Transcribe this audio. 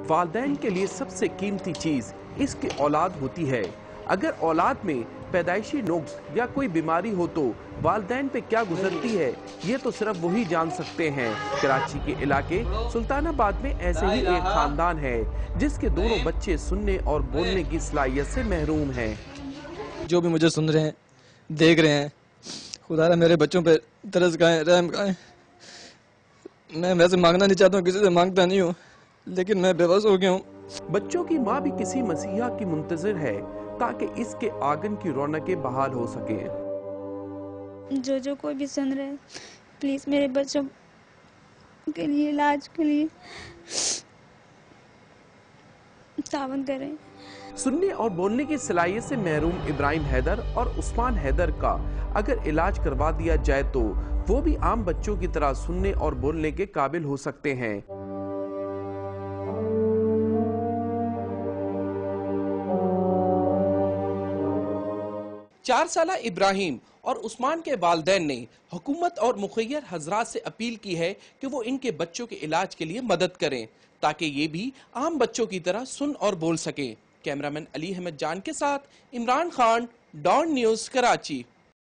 والدین کے لیے سب سے قیمتی چیز اس کی اولاد ہوتی ہے۔ اگر اولاد میں پیدائشی نقص یا کوئی بیماری ہو تو والدین پہ کیا گزرتی ہے، یہ تو صرف وہی جان سکتے ہیں۔ کراچی کے علاقے سلطان آباد میں ایسے ہی ایک خاندان ہے جس کے دونوں بچے سننے اور بولنے کی صلاحیت سے محروم ہیں۔ جو بھی مجھے سن رہے ہیں، دیکھ رہے ہیں، خدا میرے بچوں پہ ترس کھائیں، رحم کھائیں۔ میں ویسے مانگنا نہیں چاہتا ہوں، کسی سے مانگتا نہیں ہوں، لیکن میں بے بس ہو گیا ہوں۔ بچوں کی ماں بھی کسی مسیحا کی منتظر ہے تاکہ اس کے آنگن کی رونقیں بحال ہو سکیں۔ جو کوئی بھی سن رہے ہیں، پلیز میرے بچوں کے لیے علاج کے لیے تعاون کریں۔ سننے اور بولنے کی صلاحیت سے محروم ابراہیم حیدر اور عثمان حیدر کا اگر علاج کروا دیا جائے تو وہ بھی عام بچوں کی طرح سننے اور بولنے کے قابل ہو سکتے ہیں۔ 4 سالہ ابراہیم اور عثمان کے والدین نے حکومت اور مخیر حضرات سے اپیل کی ہے کہ وہ ان کے بچوں کے علاج کے لیے مدد کریں تاکہ یہ بھی عام بچوں کی طرح سن اور بول سکیں۔ کیمرامین علی احمد جان کے ساتھ عمران خان، ڈان نیوز، کراچی۔